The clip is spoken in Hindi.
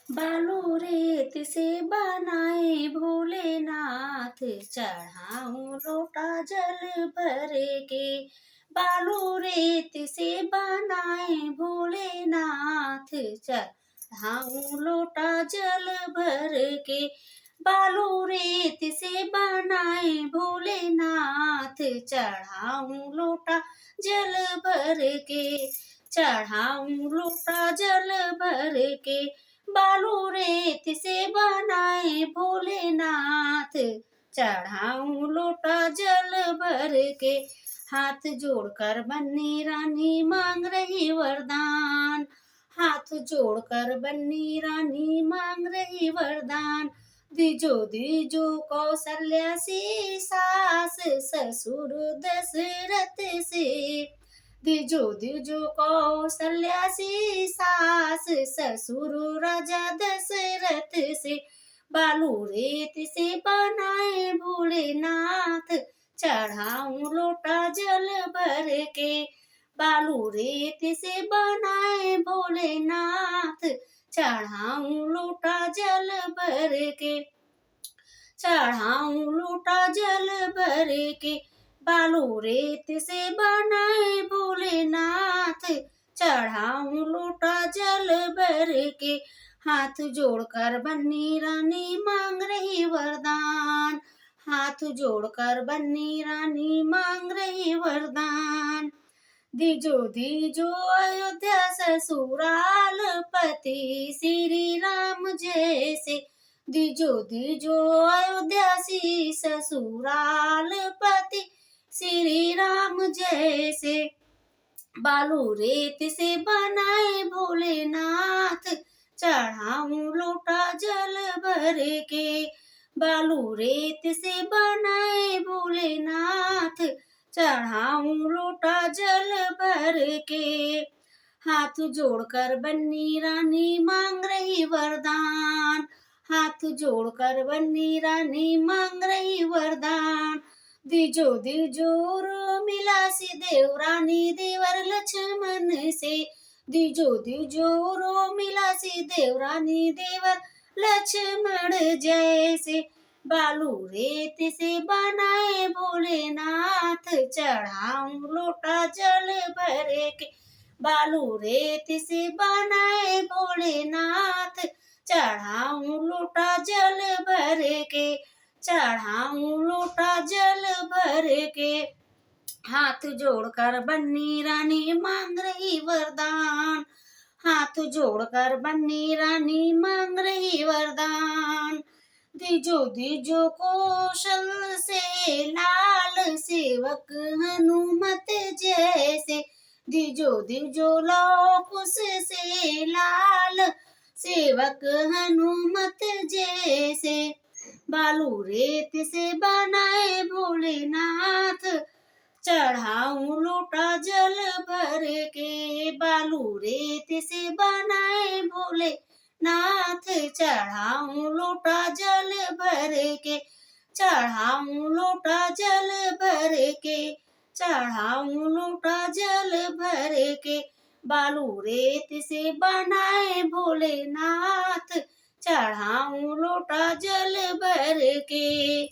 बालू रेत से बनाए भोलेनाथ, चढ़ाऊं लोटा जल भर के। बालू रेत से बनाए भोलेनाथ, चढ़ाऊं लोटा जल भर के। बालू रेत से बनाए भोलेनाथ, चढ़ाऊं लोटा जल भर के। चढ़ाऊं लोटा जल भर के। बालू रेत से बनाए भोलेनाथ, चढ़ाऊं लोटा जल भर के। हाथ जोड़कर बन्नी रानी मांग रही वरदान, हाथ जोड़कर बन्नी रानी मांग रही वरदान। दीजो दीजो कौशल्या से, सास ससुर दशरथ से। दीजो दीजो कौशल्या से, सास ससुर राजा दशरथ से। बालू रेत से बनाए भोलेनाथ, चढ़ाऊं लोटा जल भर के। बालू रेत से बनाए भोलेनाथ, चढ़ाऊं लोटा जल भर के। चढ़ाऊं लोटा जल भर के। बालू रेत से बनाए भोलेनाथ, चढ़ाऊं लोटा जल भर के। हाथ जोड़कर बन्नी रानी मांग रही वरदान, हाथ जोड़कर बन्नी रानी मांग रही वरदान। दीजो दीजो अयोध्या ससुराल पति श्री राम जैसे। दीजो दीजो अयोध्या सी ससुराल पति श्री राम जैसे। बालू रेत से बनाए भोलेनाथ, चढ़ाऊं लोटा जल भर के। बालू रेत से बनाए भोलेनाथ, चढ़ाऊं लोटा जल भर के। हाथ जोड़कर बन्नी रानी मांग रही वरदान, हाथ जोड़कर बन्नी रानी मांग रही वरदान। दीजो दीजो मिला सी देवरानी देवर लक्ष्मण से। दीजो दीजो मिला सी देवरानी देवर लक्ष्मण जैसे। बालू रेत से बनाए भोलेनाथ, चढ़ाऊं लोटा जल भर के। बालू रेत से बनाए भोलेनाथ, चढ़ाऊं लोटा जल भर के। चढ़ाऊं लोटा जल भर के। हाथ जोड़कर बन्नी रानी मांग रही वरदान, हाथ जोड़कर बन्नी रानी मांग रही वरदान। दीजो दीजो कौशल से लाल सेवक हनुमत जैसे। दीजो दीजो लौ कुश से लाल सेवक हनुमत जैसे। बालू रेत से बनाए भोलेनाथ, चढ़ाऊं लोटा जल भर के। बालू रेत से बनाए भोलेनाथ, चढ़ाऊं लोटा जल भर के। चढ़ाऊं लोटा जल भर के। चढ़ाऊं लोटा जल भर के। बालू रेत से बनाए भोलेनाथ, चढ़ाऊं लोटा जल भर के।